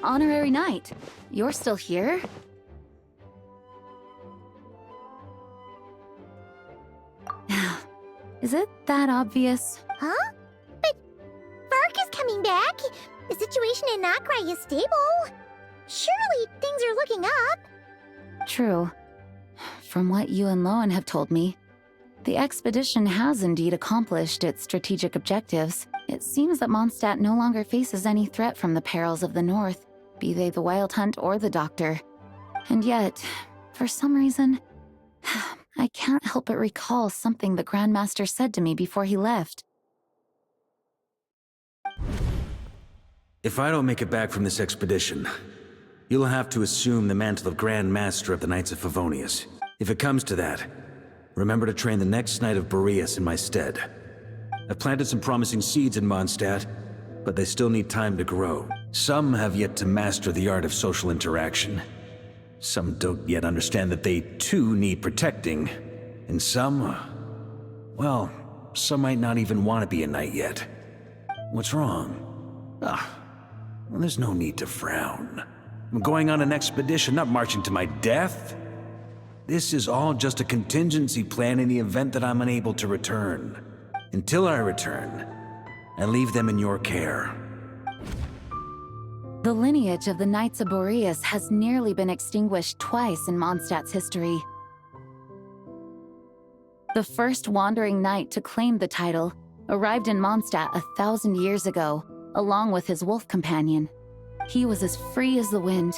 honorary knight. You're still here? Is it that obvious? Huh? But Varka's coming back. The situation in Nokrai is stable. Surely things are looking up. True. From what you and Lowen have told me, the expedition has indeed accomplished its strategic objectives. It seems that Mondstadt no longer faces any threat from the perils of the North, be they the Wild Hunt or the Doctor. And yet, for some reason, I can't help but recall something the Grandmaster said to me before he left. If I don't make it back from this expedition, you'll have to assume the mantle of Grand Master of the Knights of Favonious. If it comes to that, remember to train the next Knight of Boreas in my stead. I've planted some promising seeds in Mondstadt, but they still need time to grow. Some have yet to master the art of social interaction. Some don't yet understand that they too need protecting. And some, well, some might not even want to be a knight yet. What's wrong? Well, there's no need to frown. I'm going on an expedition, not marching to my death. This is all just a contingency plan in the event that I'm unable to return. Until I return, I leave them in your care. The lineage of the Knights of Boreas has nearly been extinguished twice in Mondstadt's history. The first wandering knight to claim the title arrived in Mondstadt 1,000 years ago, along with his wolf companion. He was as free as the wind.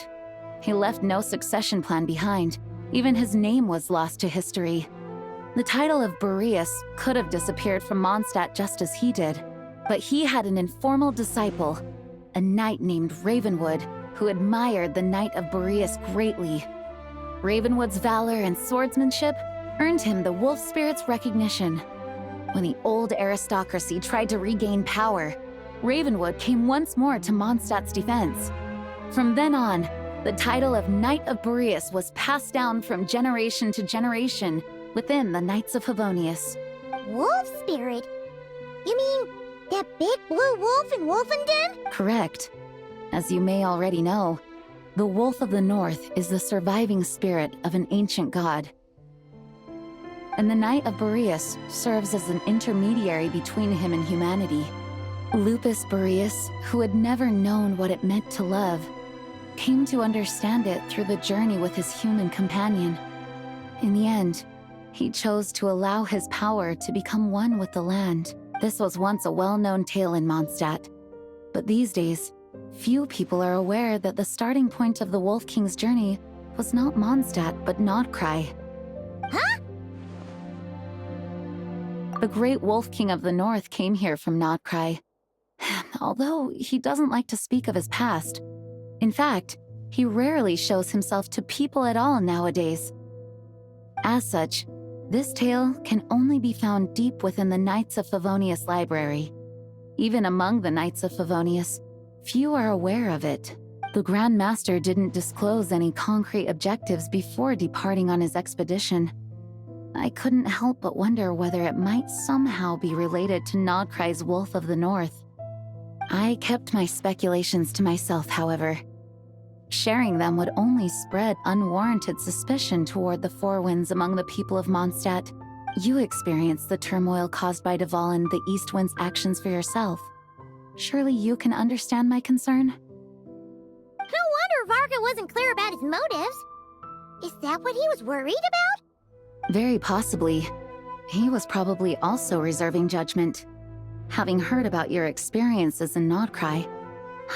He left no succession plan behind. Even his name was lost to history. The title of Boreas could have disappeared from Mondstadt just as he did, but he had an informal disciple, a knight named Ravenwood, who admired the Knight of Boreas greatly. Ravenwood's valor and swordsmanship earned him the wolf spirit's recognition. When the old aristocracy tried to regain power, Ravenwood came once more to Mondstadt's defense. From then on, the title of Knight of Boreas was passed down from generation to generation within the Knights of Favonious. Wolf spirit? You mean that big blue wolf in Wolfenden? Correct. As you may already know, the Wolf of the North is the surviving spirit of an ancient god. And the Knight of Boreas serves as an intermediary between him and humanity. Lupus Boreas, who had never known what it meant to love, came to understand it through the journey with his human companion. In the end, he chose to allow his power to become one with the land. This was once a well-known tale in Mondstadt, but these days, few people are aware that the starting point of the Wolf King's journey was not Mondstadt, but Nokrai. Huh? The great Wolf King of the North came here from Nokrai, although he doesn't like to speak of his past. In fact, he rarely shows himself to people at all nowadays. As such, this tale can only be found deep within the Knights of Favonious library. Even among the Knights of Favonious, few are aware of it. The Grand Master didn't disclose any concrete objectives before departing on his expedition. I couldn't help but wonder whether it might somehow be related to Nokrei's Wolf of the North. I kept my speculations to myself, however. Sharing them would only spread unwarranted suspicion toward the Four Winds among the people of Mondstadt. You experienced the turmoil caused by Dvalin the East Wind's actions for yourself. Surely you can understand my concern? No wonder Varka wasn't clear about his motives. Is that what he was worried about? Very possibly. He was probably also reserving judgment. Having heard about your experiences in Nokrai,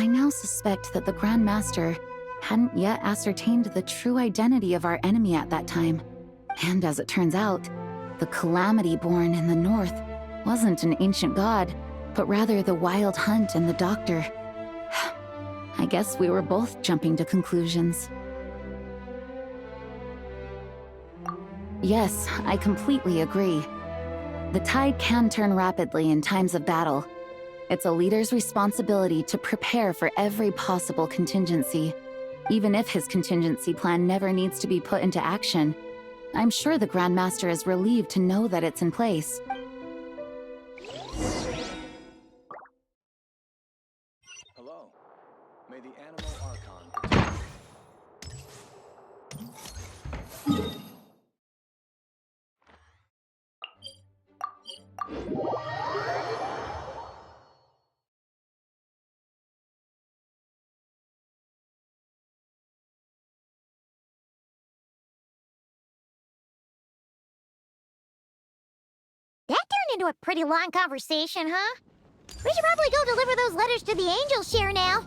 I now suspect that the Grand Master hadn't yet ascertained the true identity of our enemy at that time. And as it turns out, the calamity born in the north wasn't an ancient god, but rather the Wild Hunt and the Doctor. I guess we were both jumping to conclusions. Yes, I completely agree. The tide can turn rapidly in times of battle. It's a leader's responsibility to prepare for every possible contingency. Even if his contingency plan never needs to be put into action, I'm sure the Grand Master is relieved to know that it's in place. Hello. May the animal archon That turned into a pretty long conversation, huh? We should probably go deliver those letters to the Angels share now.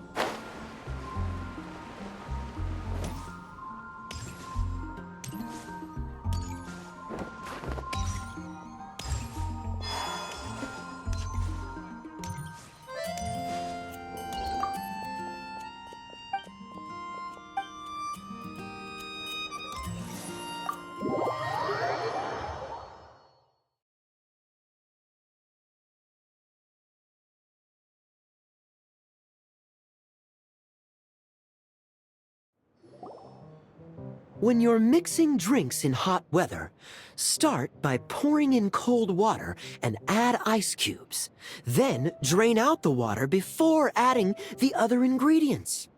When you're mixing drinks in hot weather, start by pouring in cold water and add ice cubes. Then drain out the water before adding the other ingredients.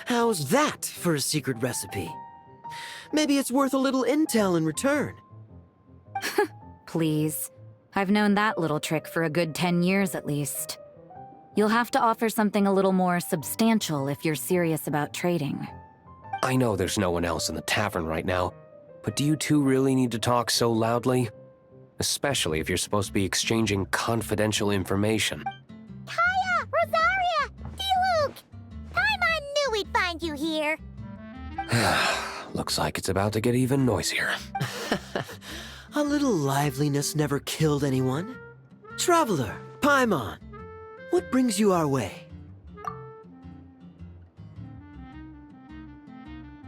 How's that for a secret recipe? Maybe it's worth a little intel in return. Please. I've known that little trick for a good 10 years at least. You'll have to offer something a little more substantial if you're serious about trading. I know there's no one else in the tavern right now, but do you two really need to talk so loudly? Especially if you're supposed to be exchanging confidential information. Hiya! Rosaria! Diluc! Paimon knew we'd find you here. Looks like it's about to get even noisier. A little liveliness never killed anyone. Traveler, Paimon, what brings you our way?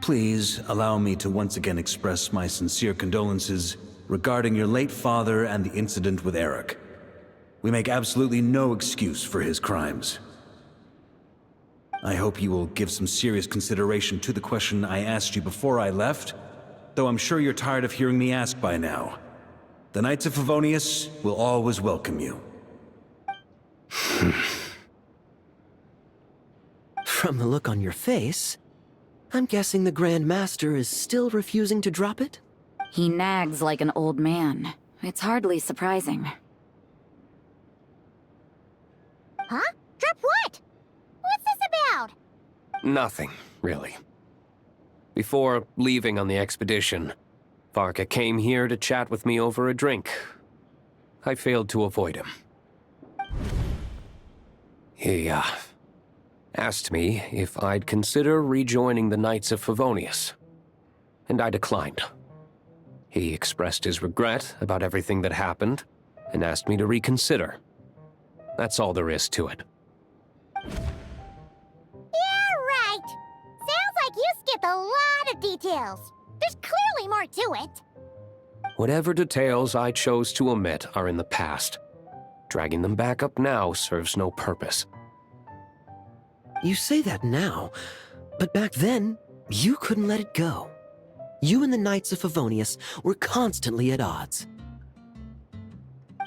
Please allow me to once again express my sincere condolences regarding your late father and the incident with Eric. We make absolutely no excuse for his crimes. I hope you will give some serious consideration to the question I asked you before I left, though I'm sure you're tired of hearing me ask by now. The Knights of Favonious will always welcome you. From the look on your face, I'm guessing the Grand Master is still refusing to drop it? He nags like an old man. It's hardly surprising. Huh? Drop what? What's this about? Nothing, really. Before leaving on the expedition, Varka came here to chat with me over a drink. I failed to avoid him. He, asked me if I'd consider rejoining the Knights of Favonious, and I declined. He expressed his regret about everything that happened, and asked me to reconsider. That's all there is to it. Yeah, right. Sounds like you skipped a lot of details. There's clearly more to it. Whatever details I chose to omit are in the past. Dragging them back up now serves no purpose. You say that now, but back then, you couldn't let it go. You and the Knights of Favonious were constantly at odds.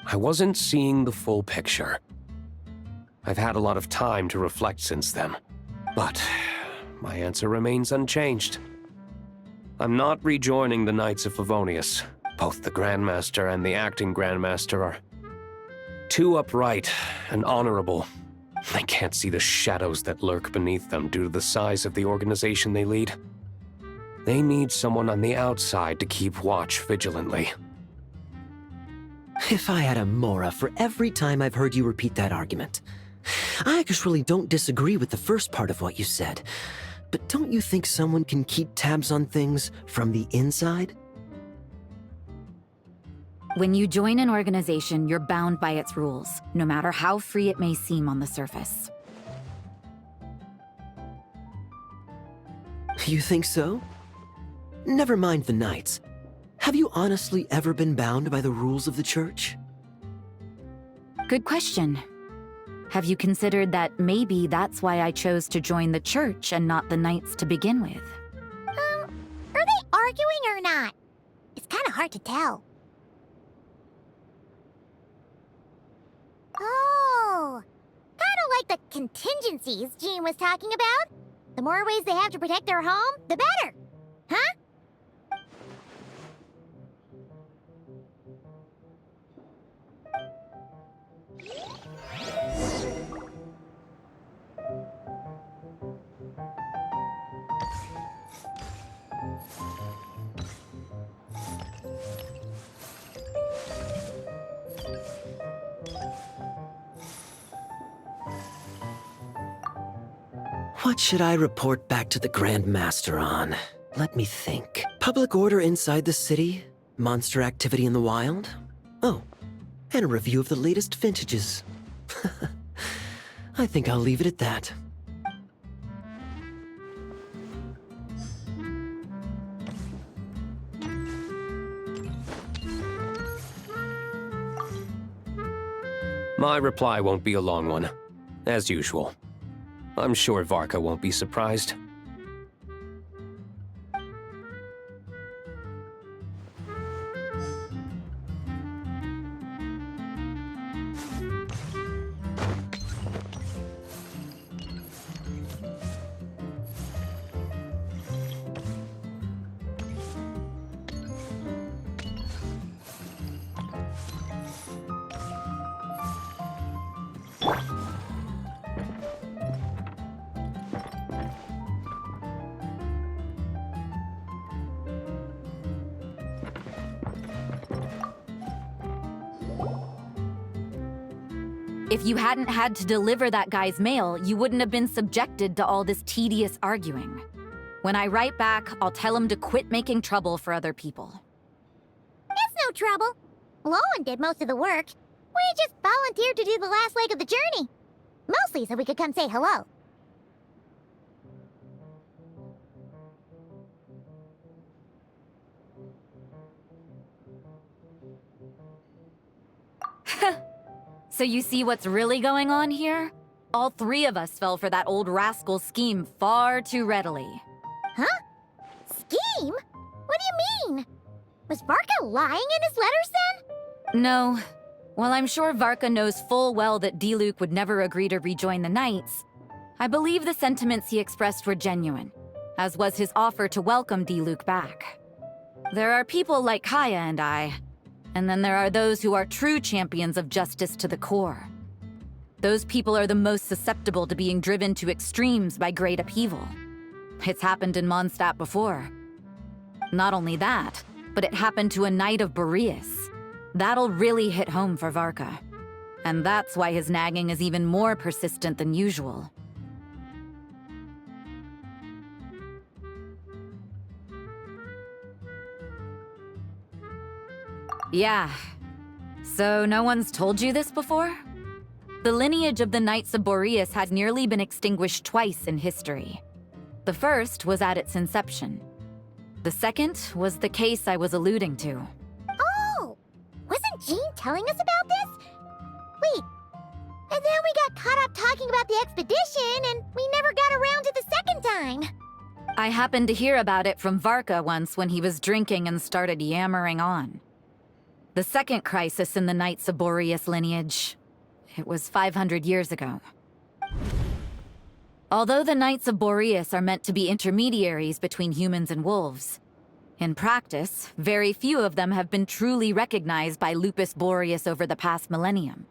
I wasn't seeing the full picture. I've had a lot of time to reflect since then, but my answer remains unchanged. I'm not rejoining the Knights of Favonious. Both the Grandmaster and the acting Grandmaster are too upright and honorable. I can't see the shadows that lurk beneath them due to the size of the organization they lead. They need someone on the outside to keep watch vigilantly. If I had a Mora for every time I've heard you repeat that argument. I actually don't disagree with the first part of what you said, but don't you think someone can keep tabs on things from the inside? When you join an organization, you're bound by its rules, no matter how free it may seem on the surface. You think so? Never mind the Knights. Have you honestly ever been bound by the rules of the Church? Good question. Have you considered that maybe that's why I chose to join the Church and not the Knights to begin with? Are they arguing or not? It's kind of hard to tell. Oh, kind of like the contingencies Jean was talking about. The more ways they have to protect their home, the better. Huh? What should I report back to the Grand Master on? Let me think. Public order inside the city? Monster activity in the wild? Oh, and a review of the latest vintages. I think I'll leave it at that. My reply won't be a long one, as usual. I'm sure Varka won't be surprised. If you hadn't had to deliver that guy's mail, you wouldn't have been subjected to all this tedious arguing. When I write back, I'll tell him to quit making trouble for other people. It's no trouble. Lowen did most of the work. We just volunteered to do the last leg of the journey. Mostly so we could come say hello. So you see what's really going on here? All three of us fell for that old rascal's scheme far too readily. Huh? Scheme? What do you mean? Was Varka lying in his letters then? No. While I'm sure Varka knows full well that Diluc would never agree to rejoin the Knights, I believe the sentiments he expressed were genuine, as was his offer to welcome Diluc back. There are people like Kaya and I, and then there are those who are true champions of justice to the core. Those people are the most susceptible to being driven to extremes by great upheaval. It's happened in Mondstadt before. Not only that, but it happened to a Knight of Boreas. That'll really hit home for Varka. And that's why his nagging is even more persistent than usual. Yeah. So no one's told you this before? The lineage of the Knights of Boreas had nearly been extinguished twice in history. The first was at its inception. The second was the case I was alluding to. Oh! Wasn't Jean telling us about this? Wait. And then we got caught up talking about the expedition, and we never got around to the second time. I happened to hear about it from Varka once when he was drinking and started yammering on. The second crisis in the Knights of Boreas lineage. It was 500 years ago. Although the Knights of Boreas are meant to be intermediaries between humans and wolves, in practice, very few of them have been truly recognized by Lupus Boreas over the past millennium.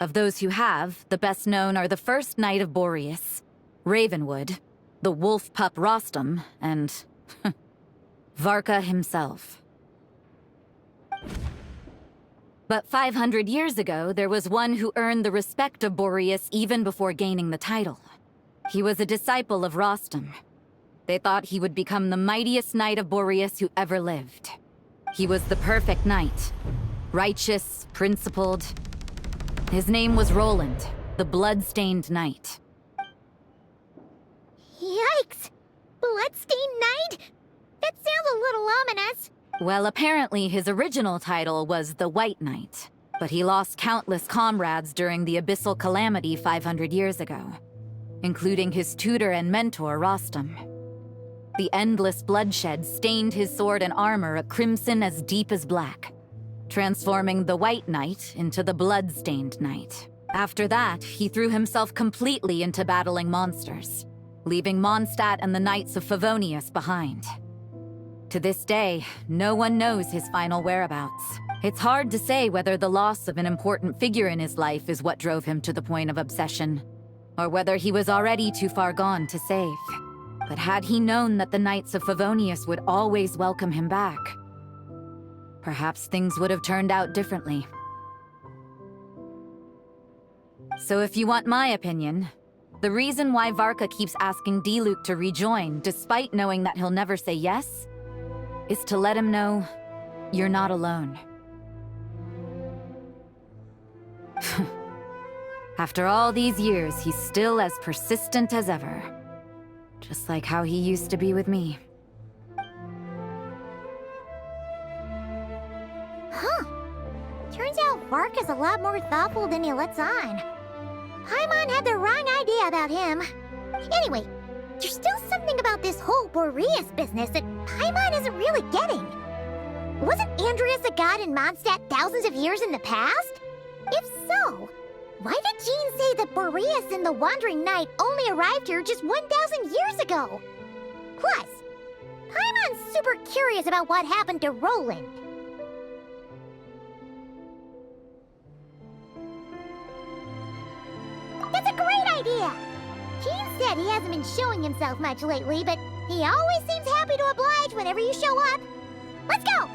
Of those who have, the best known are the first Knight of Boreas, Ravenwood, the wolf pup Rostam, and Varka himself. But 500 years ago, there was one who earned the respect of Boreas even before gaining the title. He was a disciple of Rostam. They thought he would become the mightiest Knight of Boreas who ever lived. He was the perfect knight. Righteous, principled. His name was Roland, the blood-stained knight. Yikes! Bloodstained Knight? That sounds a little ominous. Well, apparently his original title was the White Knight, but he lost countless comrades during the Abyssal Calamity 500 years ago, including his tutor and mentor, Rostam. The endless bloodshed stained his sword and armor a crimson as deep as black, transforming the White Knight into the Blood-Stained Knight. After that, he threw himself completely into battling monsters, leaving Mondstadt and the Knights of Favonious behind. To this day, no one knows his final whereabouts. It's hard to say whether the loss of an important figure in his life is what drove him to the point of obsession, or whether he was already too far gone to save. But had he known that the Knights of Favonious would always welcome him back, perhaps things would have turned out differently. So if you want my opinion, The reason why Varka keeps asking Diluc to rejoin, despite knowing that he'll never say yes, is to let him know you're not alone. After all these years, he's still as persistent as ever. Just like how he used to be with me. Huh. Turns out Varka's a lot more thoughtful than he lets on. Paimon had the wrong idea about him. Anyway, there's still something about this whole Boreas business that Paimon isn't really getting. Wasn't Andreas a god in Mondstadt thousands of years in the past? If so, why did Jean say that Boreas and the Wandering Knight only arrived here just 1,000 years ago? Plus, Paimon's super curious about what happened to Roland. That's a great idea! Jean said he hasn't been showing himself much lately, but he always seems happy to oblige whenever you show up. Let's go!